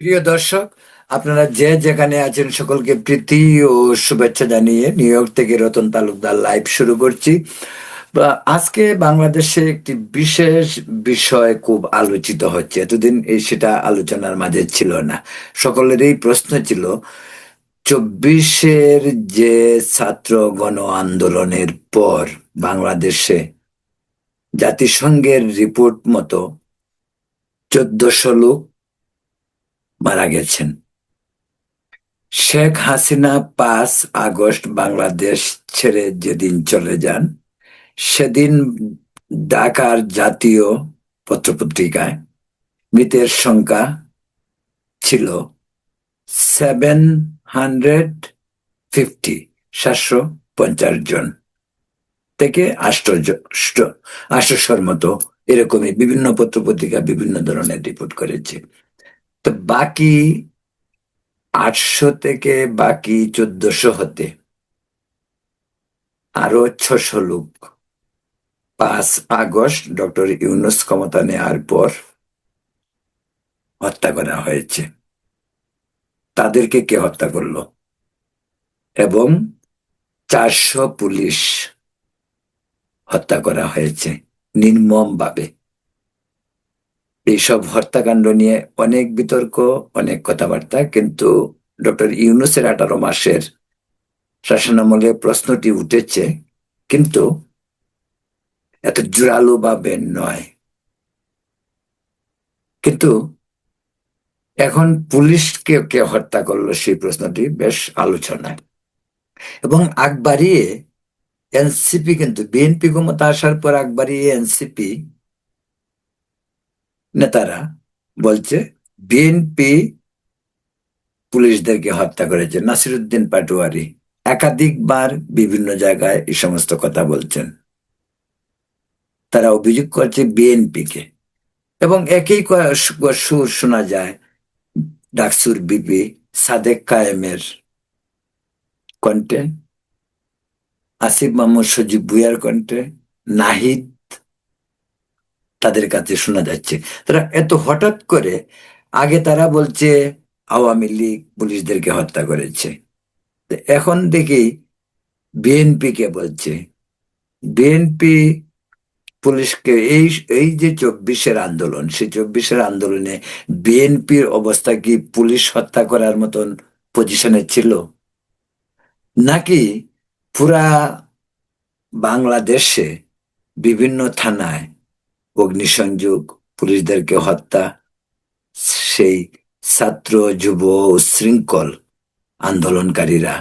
প্রিয় দর্শক, আপনারা যে যেখানে আছেন সকলকে প্রীতি ও শুভেচ্ছা জানিয়ে নিউ ইয়র্ক থেকে রতন তালুকদার লাইভ শুরু করছি। আজকে বাংলাদেশে একটি বিশেষ বিষয় খুব আলোচিত হচ্ছে। এতদিন সেটা আলোচনার মাঝে ছিল না। সকলেরই প্রশ্ন ছিল, 24-এর যে ছাত্র গণ আন্দোলনের পর বাংলাদেশে জাতিসংঘের রিপোর্ট মতো 1400 লোক মারা গেছেন। শেখ হাসিনা 5 আগস্ট বাংলাদেশ ছেড়ে যেদিন চলে যান, সেদিন ঢাকার জাতীয় পত্রপত্রিকায় মৃতের সংখ্যা ছিল 750, 750 জন থেকে 800-র মতো, এরকমই বিভিন্ন পত্রপত্রিকা বিভিন্ন ধরনের রিপোর্ট করেছে। তো বাকি 800 থেকে বাকি 1400 হতে আরো 600 লোক 5 আগস্ট ডক্টর ইউনূস ক্ষমতা নেওয়ার পর হত্যা করা হয়েছে। তাদেরকে কে হত্যা করলো? এবং 400 পুলিশ হত্যা করা হয়েছে নির্মম ভাবে। এইসব হত্যাকাণ্ড নিয়ে অনেক বিতর্ক, অনেক কথাবার্তা, কিন্তু ডক্টর ইউনূসের 18 মাসের শাসনামলে প্রশ্নটি উঠেছে, কিন্তু এত জোরালো ভাবে নয়। কিন্তু এখন পুলিশকে কে হত্যা করলো সেই প্রশ্নটি বেশ আলোচনায়, এবং আগ বাড়িয়ে এনসিপি, কিন্তু বিএনপি ক্ষমতা আসার পর আগ বাড়িয়ে এনসিপি নেতারা বলছে বিএনপি পুলিশদেরকে হত্যা করেছে। নাসিরুদ্দিন পাটোয়ারি একাধিকবার বিভিন্ন জায়গায় এই সমস্ত কথা বলছেন। তারা অভিযোগ করছে বিএনপি কে, এবং একই সুর শোনা যায় ডাকসুর বিপি সাদেক কায়েমের কণ্ঠে, আসিফ মাহমুদ সজীব ভুইয়ার কণ্ঠে, নাহিদ, তাদের কাছে শোনা যাচ্ছে। তারা এত হঠাৎ করে, আগে তারা বলছে আওয়ামী লীগ পুলিশদেরকে হত্যা করেছে, তো এখন দেখি বিএনপি কে বলছে। বিএনপি পুলিশকে এই এই যে 24-এর আন্দোলন, সেই 24-এর আন্দোলনে বিএনপির অবস্থা কি পুলিশ হত্যা করার মতন পজিশনে ছিল? নাকি পুরা বাংলাদেশে বিভিন্ন থানায় অগ্নিসংযোগ, পুলিশদেরকে হত্যা, সেই ছাত্র যুব উচ্ছৃঙ্খল আন্দোলনকারীরা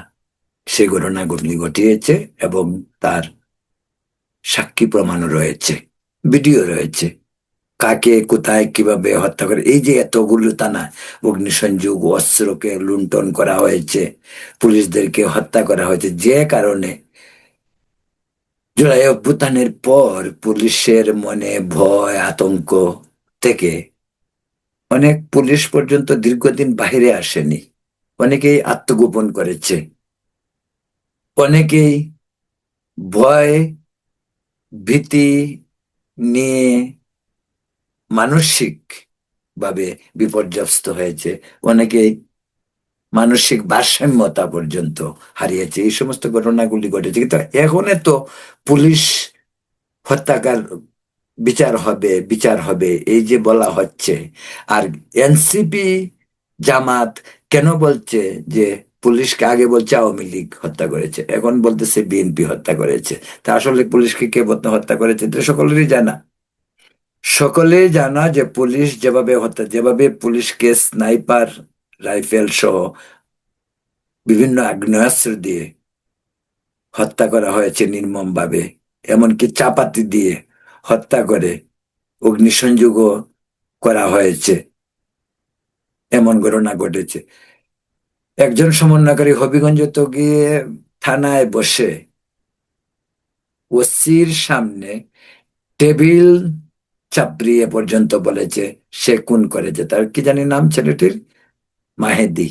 সে ঘটনাগুলি ঘটিয়েছে, এবং তার সাক্ষী প্রমাণও রয়েছে, ভিডিও রয়েছে, কাকে কোথায় কিভাবে হত্যা করে। এই যে এতগুলো থানা অগ্নিসংযোগ, অস্ত্রকে লুণ্ঠন করা হয়েছে, পুলিশদেরকে হত্যা করা হয়েছে, যে কারণে জুলাই অভ্যুত্থানের পর পুলিশের মনে ভয় আতঙ্ক থেকে অনেক পুলিশ পর্যন্ত দীর্ঘদিন বাহিরে আসেনি। অনেকেই আত্মগোপন করেছে, অনেকেই ভয় ভীতি নিয়ে মানসিক ভাবে বিপর্যস্ত হয়েছে, অনেকেই মানসিক ভারসাম্যতা পর্যন্ত হারিয়েছে। এই সমস্ত ঘটনাগুলি ঘটেছে, কিন্তু এখন তো পুলিশ হত্যাকার বিচার হবে, বিচার হবে, এই যে বলা হচ্ছে। আর এনসিপি জামাত কেন বলছে যে পুলিশকে? আগে বলছে আওয়ামী লীগ হত্যা করেছে, এখন বলতেছে বিএনপি হত্যা করেছে। তা আসলে পুলিশকে কে হত্যা করেছে এটা সকলেরই জানা। সকলেই জানা যে পুলিশ যেভাবে হত্যা, যেভাবে পুলিশকে স্নাইপার রাইফেল সহ বিভিন্ন আগ্নেয়াস্ত্র দিয়ে হত্যা করা হয়েছে নির্মম ভাবে, এমনকি চাপাতি দিয়ে হত্যা করে অগ্নিসংযোগও করা হয়েছে, এমন ঘটনা ঘটেছে। একজন সমন্বয়কারী হবিগঞ্জ তো গিয়ে থানায় বসে ওসির সামনে টেবিল চাপড়িয়ে পর্যন্ত বলেছে সে খুন করেছে। তার কি জানি নাম ছেলেটির, মাহেদি।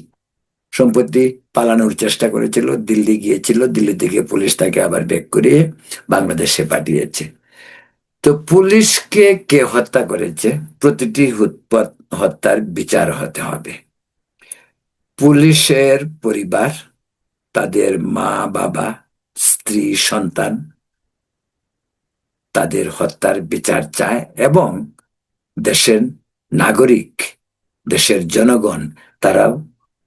সম্প্রতি পালানোর চেষ্টা করেছিল, দিল্লি গিয়েছিল, দিল্লি থেকে পুলিশ তাকে আবার ব্যাক করিয়ে বাংলাদেশে পাঠিয়েছে। তো পুলিশকে কে হত্যা করেছে, প্রতিটি হত্যার বিচার হতে হবে। পুলিশের পরিবার তাদের মা বাবা স্ত্রী সন্তান তাদের হত্যার বিচার চায় এবং দেশের নাগরিক দেশের জনগণ তারাও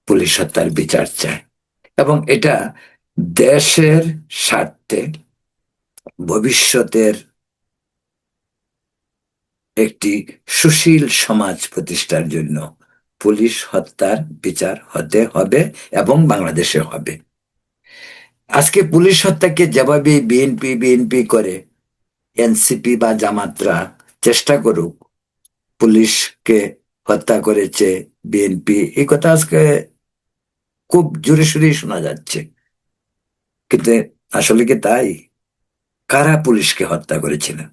পুলিশ হত্যার বিচার চায় এবং এটা দেশের স্বার্থে ভবিষ্যতের একটি সুশীল সমাজ প্রতিষ্ঠার জন্য পুলিশ হত্যার বিচার হতে হবে এবং বাংলাদেশে হবে। আজকে পুলিশ হত্যাকে যেভাবে বিএনপি করে এনসিপি বা জামাতরা চেষ্টা করুক পুলিশকে হত্যা করেছে বিএনপি, এই কথা আজকে খুব জোরে সোরেই শোনা যাচ্ছে, কিন্তু আসলে কি তাই? কারা পুলিশকে হত্যা করেছিলেন?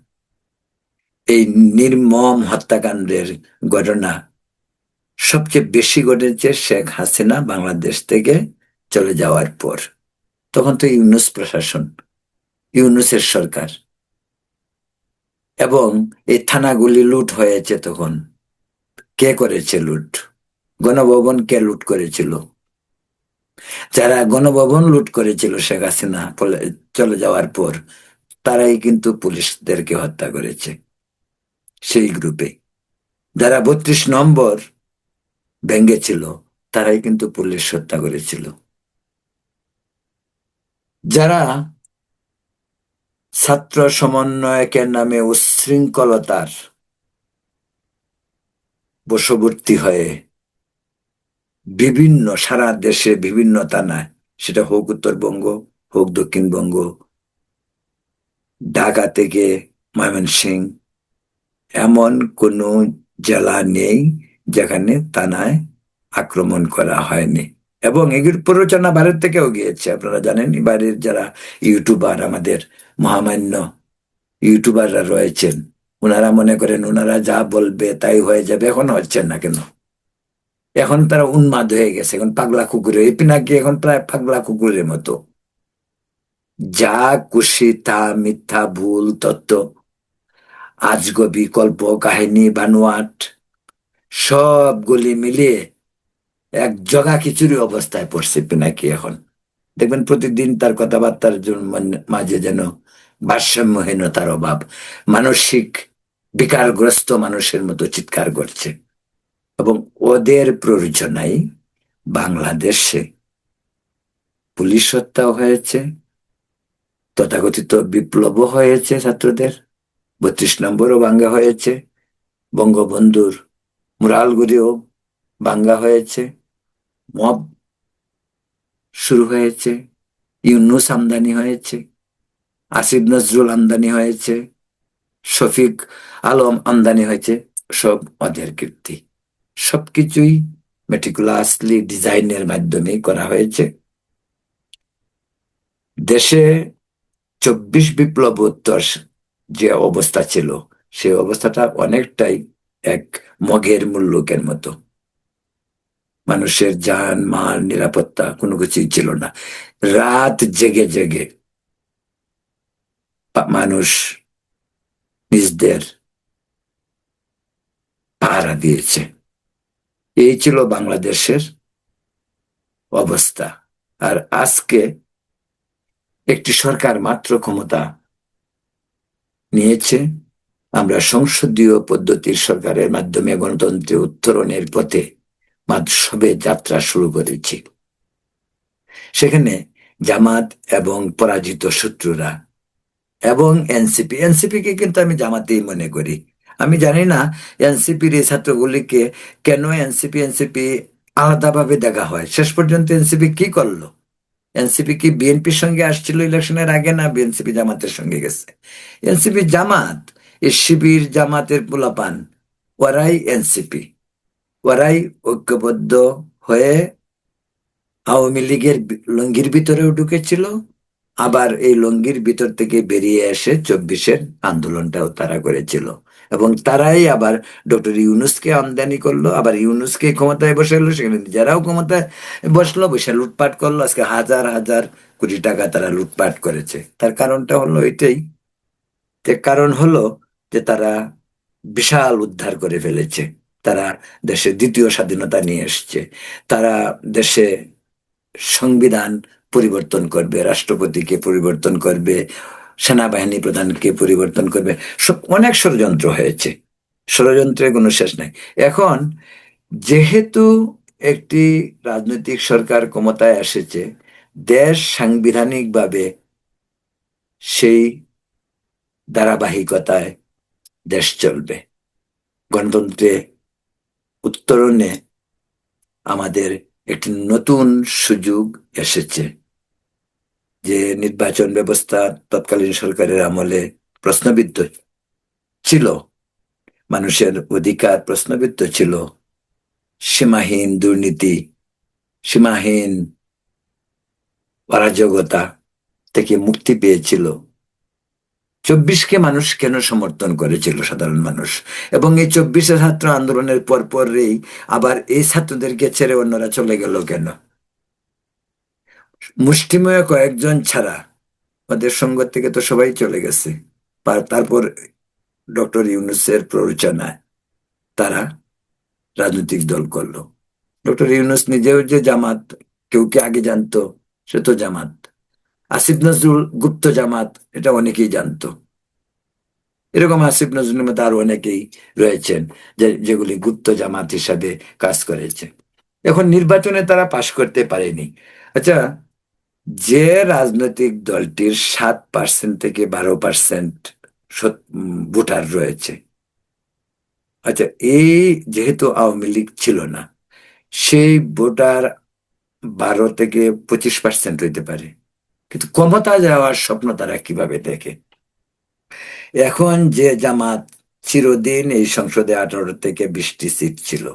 এই নির্মম হত্যাকাণ্ডের ঘটনা সবচেয়ে বেশি ঘটেছে শেখ হাসিনা বাংলাদেশ থেকে চলে যাওয়ার পর। তখন তো ইউনূস প্রশাসন, ইউনূসের সরকার, এবং এই থানাগুলি লুট হয়েছে। তখন কে করেছে লুট? গণভবন কে লুট করেছিল? যারা গণভবন লুট করেছিল শেখ হাসিনা চলে যাওয়ার পর, তারাই কিন্তু পুলিশদেরকে হত্যা করেছে। সেই গ্রুপে যারা 32 নম্বর ভেঙ্গেছিল তারাই কিন্তু পুলিশ হত্যা করেছিল। যারা ছাত্র সমন্বয়কের নামে উচ্ছৃঙ্খলতার বশবর্তী হয়ে বিভিন্ন সারা দেশে বিভিন্ন থানায়, সেটা হোক উত্তরবঙ্গ হোক দক্ষিণবঙ্গ, ঢাকা থেকে ময়মনসিংহ, এমন কোনো জেলা নেই যেখানে থানায় আক্রমণ করা হয়নি। এবং এগুলোর প্ররোচনা বাইরের থেকেও গিয়েছে। আপনারা জানেন বাইরের যারা ইউটিউবার, আমাদের মহামান্য ইউটিউবাররা রয়েছেন, ওনারা মনে করেন ওনারা যা বলবে তাই হয়ে যাবে। এখন হচ্ছে না কেন? এখন তারা উন্মাদ হয়ে গেছে, এখন পাগলা কুকুরে, এই পিনাকি এখন প্রায় পাগলা কুকুরের মতো। যা খুশি তা মিথ্যা ভুল তথ্য, আজগবি কল্প কাহিনী বানোয়াট সবগুলি মিলিয়ে এক জগা খিচুড়ি অবস্থায় পড়ছে পিনাকি। এখন দেখবেন প্রতিদিন তার কথাবার্তার মাঝে যেন ভারসাম্যহীনতার অভাব, মানসিক বিকারগ্রস্ত মানুষের মতো চিৎকার করছে। এবং ওদের প্ররোচনায় বাংলাদেশে পুলিশ হত্যাও হয়েছে, তথাকথিত বিপ্লবও হয়েছে, ছাত্রদের 32 নম্বরও ভাঙ্গা হয়েছে, বঙ্গবন্ধুর মুরালগুলিও ভাঙ্গা হয়েছে, মব শুরু হয়েছে, ইউনূস আমদানি হয়েছে, আসিফ নজরুল আমদানি হয়েছে, শফিক আলম আমদানি হয়েছে। সব ওদের কীর্তি। সবকিছুই মেটিকুলাসলি ডিজাইনের মাধ্যমে করা হয়েছে। দেশে 24 বিপ্লবোত্তর যে অবস্থা ছিল, সেই অবস্থাটা অনেকটাই এক মগের মুল্লুকের মতো। মানুষের জান মাল নিরাপত্তা কোনো কিছুই ছিল না। রাত জেগে জেগে মানুষ নিজদের পাহারা দিয়েছে। এই ছিল বাংলাদেশের অবস্থা। আর আজকে একটি সরকার মাত্র ক্ষমতা নিয়েছে, আমরা সংসদীয় পদ্ধতির সরকারের মাধ্যমে গণতন্ত্রে উত্তরণের পথে সবে যাত্রা শুরু করেছি। সেখানে জামাত এবং পরাজিত শত্রুরা এবং এনসিপি কে কিন্তু আমি জামাতেই মনে করি। আমি জানি না এনসিপির এই ছাত্রগুলিকে কেন এনসিপি আলাদাভাবে দেখা হয়। শেষ পর্যন্ত এনসিপি কি করলো? এনসিপি কি বিএনপির সঙ্গে আসছিল ইলেকশনের আগে, না বিএনসিপি জামাতের সঙ্গে গেছে? এনসিপি জামাত, এই শিবির জামাতের পোলাপান, ওরাই এনসিপি, ওরাই ঐক্যবদ্ধ হয়ে আওয়ামী লীগের লঙ্গির ভিতরেও ঢুকেছিল, আবার এই লঙ্গির ভিতর থেকে বেরিয়ে এসে 24-এর আন্দোলনটাও তারা করেছিল। এবং তারাই আবার ডক্টর ইউনূসকে আমদানি করলো, আবার ইউনূসকে ক্ষমতায় বসাইলো, সেখানে নিজেরাও ক্ষমতায় বসলো, বসে লুটপাট করলো। আজকে হাজার হাজার কোটি টাকা তারা লুটপাট করেছে। তার কারণটা হলো এটাই, যে কারণ হলো যে তারা বিশাল উদ্ধার করে ফেলেছে। তারা দেশে দ্বিতীয় স্বাধীনতা নিয়ে এসছে। তারা দেশে সংবিধান পরিবর্তন করবে, রাষ্ট্রপতিকে পরিবর্তন করবে, সেনাবাহিনী প্রধানকে পরিবর্তন করবে। সব অনেক ষড়যন্ত্র হয়েছে, ষড়যন্ত্রের কোনো শেষ নাই। এখন যেহেতু একটি রাজনৈতিক সরকার ক্ষমতায় এসেছে, দেশ সাংবিধানিকভাবে সেই ধারাবাহিকতায় দেশ চলবে। গণতন্ত্রে উত্তরণে আমাদের একটি নতুন সুযোগ এসেছে, যে নির্বাচন ব্যবস্থা তৎকালীন সরকারের আমলে প্রশ্নবিদ্ধ ছিল, মানুষের অধিকার প্রশ্নবিদ্ধ ছিল, সীমাহীন দুর্নীতি, সীমাহীন অরাজকতা থেকে মুক্তি পেয়েছিল। 24কে মানুষ কেন সমর্থন করেছিল, সাধারণ মানুষ? এবং এই 24শে ছাত্র আন্দোলনের পরপরই আবার এই ছাত্রদেরকে ছেড়ে অন্যরা চলে গেল কেন? মুষ্টিমেয় কয়েকজন ছাড়া ওদের সঙ্গ থেকে তো সবাই চলে গেছে। তারপর ডক্টর ইউনূসের প্ররোচনায় তারা রাজনৈতিক দল করলো। ডক্টর ইউনূস নিজেও যে জামাত, কেউ কে আগে জানতো, সে তো জামাত। আসিফ নজরুল গুপ্ত জামাত, এটা অনেকেই জানতো। এরকম আসিফ নজরুলের মধ্যে আরো অনেকেই রয়েছেন যেগুলি গুপ্ত জামাত হিসাবে কাজ করেছে। এখন নির্বাচনে তারা পাশ করতে পারেনি। আচ্ছা, যে রাজনৈতিক দলটির 7% থেকে 12% ভোটার রয়েছে, আচ্ছা, এই যেহেতু আওয়ামী লীগ ছিল না, সেই ভোটার 12 থেকে 25% হইতে পারে, কিন্তু ক্ষমতা যাওয়ার স্বপ্ন তারা কিভাবে দেখে? এখন যে জামাত চিরদিন এই সংসদে 18 থেকে 20টি সিট ছিল,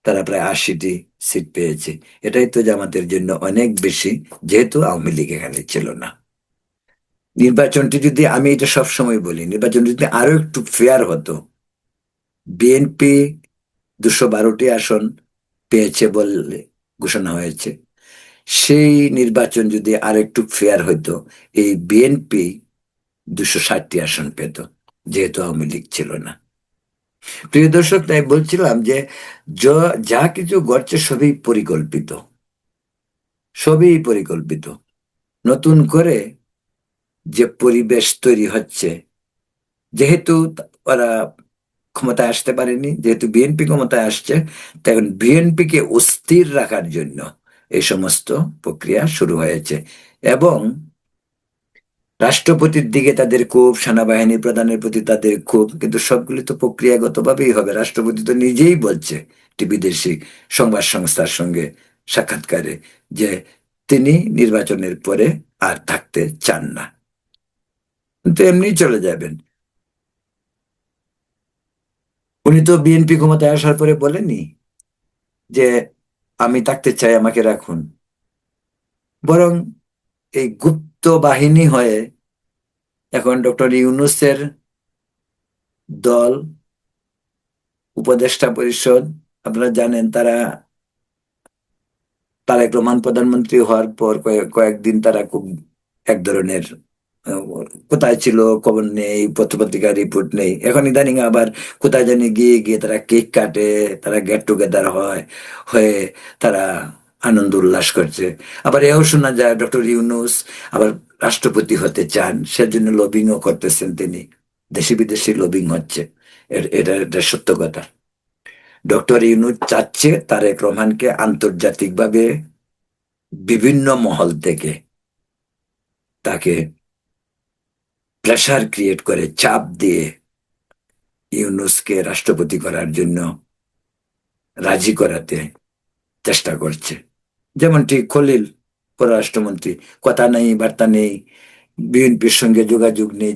তারা প্রায় 80টি সিট পেয়েছে। এটাই তো জামাতের জন্য অনেক বেশি, যেহেতু আওয়ামী লীগ এখানে ছিল না। নির্বাচনটি যদি, আমি এটা সবসময় বলি, নির্বাচনটি যদি আরো একটু ফেয়ার হতো, বিএনপি 212টি আসন পেয়েছে বলে ঘোষণা হয়েছে, সেই নির্বাচন যদি আর একটু ফেয়ার হতো, এই বিএনপি 260টি আসন পেত, যেহেতু আওয়ামী লীগ ছিল না। প্রিয় দর্শক, তাই বলছিলাম যে যা কিছু ঘটছে সবই পরিকল্পিত, সবই পরিকল্পিত। নতুন করে যে পরিবেশ তৈরি হচ্ছে, যেহেতু ওরা ক্ষমতায় আসতে পারেনি, যেহেতু বিএনপি ক্ষমতায় আসছে, তখন বিএনপি কে অস্থির রাখার জন্য এই সমস্ত প্রক্রিয়া শুরু হয়েছে। এবং রাষ্ট্রপতির দিকে তাদের ক্ষোভ, সেনাবাহিনী প্রধানের প্রতি তাদের ক্ষোভ, কিন্তু সবগুলি তো প্রক্রিয়াগত ভাবেই হবে। রাষ্ট্রপতি তো নিজেই বলছে বিদেশি সংবাদ সংস্থার সঙ্গে সাক্ষাৎকারে যে তিনি নির্বাচনের পরে আর থাকতে চান না, কিন্তু এমনি চলে যাবেন। উনি তো বিএনপি ক্ষমতায় আসার পরে বলেনি যে আমি থাকতে চাই, আমাকে রাখুন। বরং এই গুপ্ত বাহিনী হয়ে এখন ডক্টর ইউনূসের দল, উপদেষ্টা পরিষদ, আপনারা জানেন, তারা তারেক রহমান প্রধানমন্ত্রী হওয়ার পর কয়েকদিন তারা খুব এক ধরনের আহ, কোথায় ছিল খবর নেই, পত্রপত্রিকার রিপোর্ট নেই। এখন ইদানিং আবার কোথায় জানি গিয়ে গিয়ে তারা কেক কাটে, তারা গেট টুগেদার হয়ে তারা আনন্দ উল্লাস করছে। আবার এও শোনা যায় ডক্টর ইউনূস আবার রাষ্ট্রপতি হতে চান, সেজন্য লবিংও করতেছেন তিনি। দেশি বিদেশি লবিং হচ্ছে, এটা এটা সত্য কথা। ডক্টর ইউনূস চাচ্ছে তারেক রহমানকে আন্তর্জাতিকভাবে বিভিন্ন মহল থেকে তাকে প্রেসার ক্রিয়েট করে, চাপ দিয়ে ইউনূসকে রাষ্ট্রপতি করার জন্য রাজি করাতে চেষ্টা করছে। যেমনটি খলিল পররাষ্ট্রমন্ত্রী, কথা নেই, বার্তা নেই, বিএনপির সঙ্গে যোগাযোগ নেই,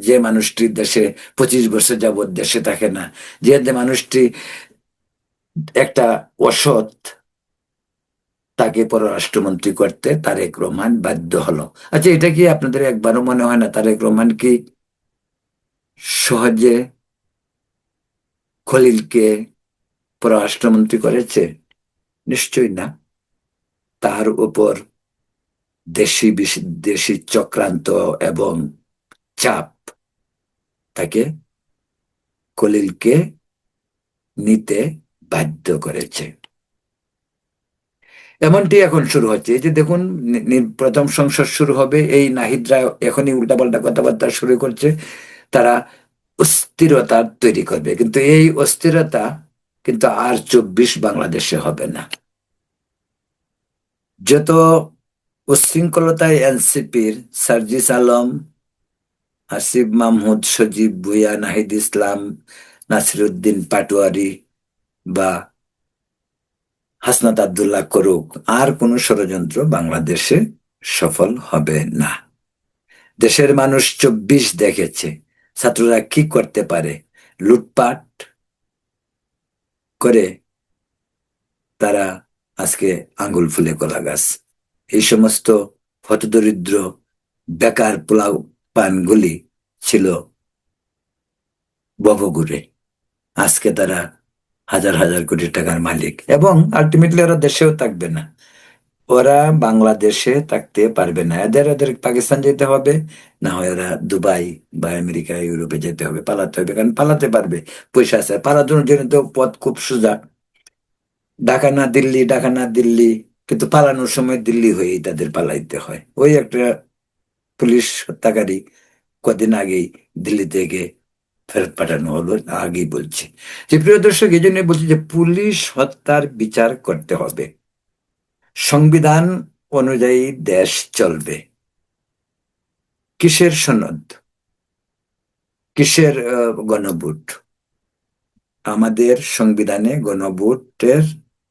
যে মানুষটি দেশে 25 বছর যাবৎ দেশে থাকে না, যে মানুষটি একটা অসৎ, তাকে পররাষ্ট্রমন্ত্রী করতে তারেক রহমান বাধ্য হলো। আচ্ছা, এটা কি আপনাদের একবারও মনে হয় না তারেক রহমান কি সহজে খলিলকে পররাষ্ট্রমন্ত্রী করেছে? নিশ্চয়ই না। তার উপর দেশি চক্রান্ত এবং চাপ তাকে খলিলকে নিতে বাধ্য করেছে। এমনটি এখন শুরু হচ্ছে। এই যে দেখুন, প্রথম সংসদ শুরু হবে, এই নাহিদরা এখনই উল্টাপাল্টা কথাবার্তা শুরু করছে। তারা অস্থিরতা তৈরি করবে, কিন্তু এই অস্থিরতা কিন্তু আর 24 বাংলাদেশে হবে না। যত উচ্ছৃঙ্খলতায় এনসিপির সার্জিস আলম, আসিফ মাহমুদ, সজীব ভুঁইয়া, নাহিদ ইসলাম, নাসিরুদ্দিন পাটোয়ারি বা হাসনাত আব্দুল্লাহ করুক, আর কোন ষড়যন্ত্র বাংলাদেশে সফল হবে না। দেশের মানুষ 24 দেখেছে ছাত্ররা কি করতে পারে। লুটপাট করে তারা আজকে আঙ্গুল ফুলে কলা গাছ। এই সমস্ত হতদরিদ্র বেকার পোলাও পানগুলি ছিল ববগুড়ে, আজকে তারা হাজার হাজার কোটি টাকার মালিক, এবং আলটিমেটলি ওরা দেশেও থাকবে না। ওরা বাংলাদেশে থাকতে পারবে না, এদের ওদের পাকিস্তান যেতে হবে, না হয় ওরা দুবাই বা আমেরিকা ইউরোপে যেতে হবে, পালাতে হবে, কারণ পালাতে পারবে, পয়সা আছে। পালানোর জন্য তো পথ খুব সোজা, ঢাকা না দিল্লি, ঢাকা না দিল্লি, কিন্তু পালানোর সময় দিল্লি হয়েই তাদের পালাইতে হয়। ওই একটা পুলিশ হত্যাকারী কদিন আগেই দিল্লি থেকে ফেরত পাঠানো হলো, আগেই বলছি। যে প্রিয় দর্শক, এই জন্য বলছি যে পুলিশ হত্যার বিচার করতে হবে, সংবিধান অনুযায়ী দেশ চলবে। কিসের সনদ, কিসের গণভোট? আমাদের সংবিধানে গণভোটের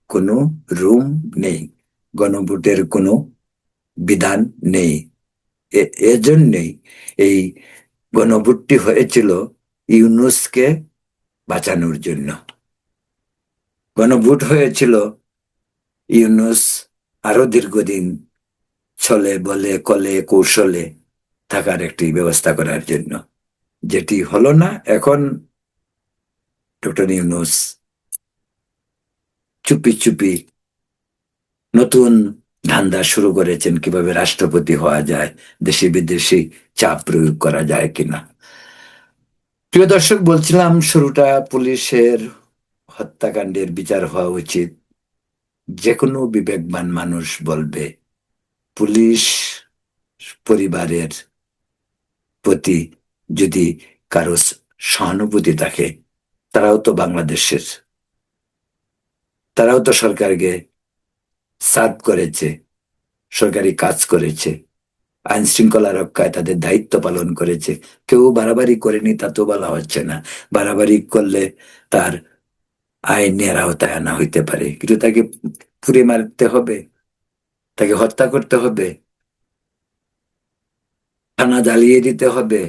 কোনো রুম নেই, গণভোটের কোনো বিধান নেই। এজন্যই এই গণভোটটি হয়েছিল ইউনূসকে বাঁচানোর জন্য। গণভোট হয়েছিল ইউনূস আরো দীর্ঘদিন ছলে বলে কলে কৌশলে থাকার একটি ব্যবস্থা করার জন্য, যেটি হলো না। এখন ডক্টর ইউনূস চুপি চুপি নতুন ধান্দা শুরু করেছেন, কিভাবে রাষ্ট্রপতি হওয়া যায়, দেশি বিদেশি চাপ প্রয়োগ করা যায় কিনা। প্রিয় দর্শক, বলছিলাম শুরুটা, পুলিশের হত্যাকাণ্ডের বিচার হওয়া উচিত। যে কোনো বিবেকবান মানুষ বলবে পুলিশ পরিবারের প্রতি যদি কারো সহানুভূতি থাকে, তারাও তো বাংলাদেশের, তারাও তো সরকারকে সার্ভ করেছে, সরকারি কাজ করেছে, আইন শৃঙ্খলা রক্ষায় তাদের দায়িত্ব পালন করেছে। কেউ বাড়াবাড়ি করেনি তা তো বলা হচ্ছে না, বাড়াবাড়ি করলে তার আইনের আওতায় আনা হইতে পারে, কিন্তু তাকে পুড়ে মারতে হবে, তাকে হত্যা করতে হবে, থানা জ্বালিয়ে দিতে হবে,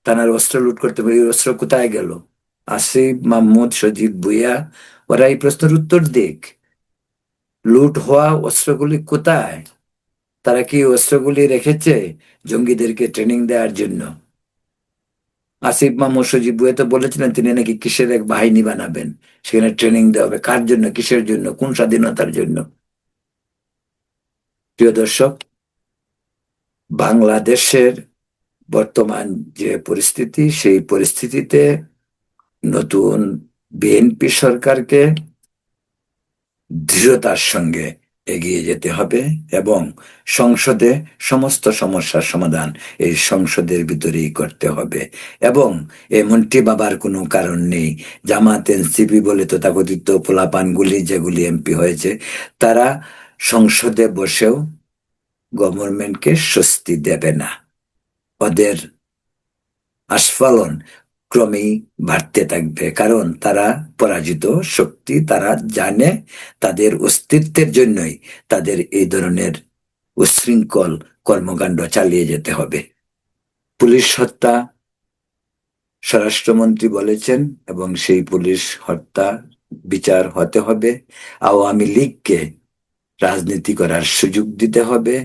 থানার অস্ত্র লুট করতে হবে। এই অস্ত্র কোথায় গেল? আসিফ মাহমুদ, সজীব ভুঁইয়া, ওরা এই প্রশ্নের উত্তর দিক। লুট হওয়া অস্ত্রগুলি কোথায়? তারা কি অস্ত্রগুলি রেখেছে জঙ্গিদেরকে ট্রেনিং দেওয়ার জন্য? আসিফ মাহমুদ, সজীব ভুঁইয়া তো বলেছিলেন তিনি নাকি কিসের এক বাহিনী বানাবেন, সেখানে ট্রেনিং দেওয়া হবে। কার জন্য, কিসের জন্য, কোন স্বাধীনতার জন্য? প্রিয় দর্শক, বাংলাদেশের বর্তমান যে পরিস্থিতি, সেই পরিস্থিতিতে নতুন বিএনপি সরকারকে দৃঢ়তার সঙ্গে এগিয়ে যেতে হবে, এবং সংসদে সমস্ত সমস্যার সমাধান এই সংসদের ভিতরেই করতে হবে। এবং এমনটি ভাবার কোনো কারণ নেই জামাত এনসিপি বলে তথাকথিত পোলাপানগুলি যেগুলি এমপি হয়েছে, তারা সংসদে বসেও গভর্নমেন্টকে স্বস্তি দেবে না। ওদের আস্ফালন ক্রমেই বাড়তে থাকবে, কারণ তারা পরাজিত শক্তি। তারা জানে তাদের অস্তিত্বের জন্যই তাদের এই ধরনের উচ্ছৃঙ্খল কর্মকাণ্ড চালিয়ে যেতে হবে। পুলিশ হত্যা স্বরাষ্ট্রমন্ত্রী বলেছেন, এবং সেই পুলিশ হত্যা বিচার হতে হবে। আওয়ামী লীগকে রাজনীতি করার সুযোগ দিতে হবে।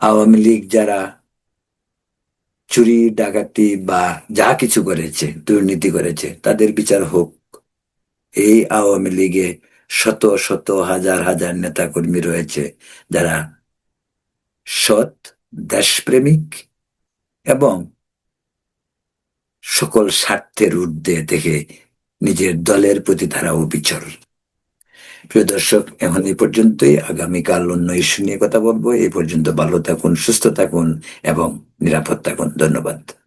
আওয়ামী লীগ যারা চুরি ডাকাতি বা যা কিছু করেছে, দুর্নীতি করেছে, তাদের বিচার হোক। এই আওয়ামী লীগে শত শত হাজার হাজার নেতা কর্মী রয়েছে যারা সৎ, দেশপ্রেমিক এবং সকল স্বার্থের ঊর্ধ্বে থেকে নিজের দলের প্রতি তারা অবিচল। প্রিয় দর্শক, এখন এই পর্যন্তই। আগামীকাল অন্য ইস্যু নিয়ে কথা বলবো। এই পর্যন্ত ভালো থাকুন, সুস্থ থাকুন এবং নিরাপদ থাকুন। ধন্যবাদ।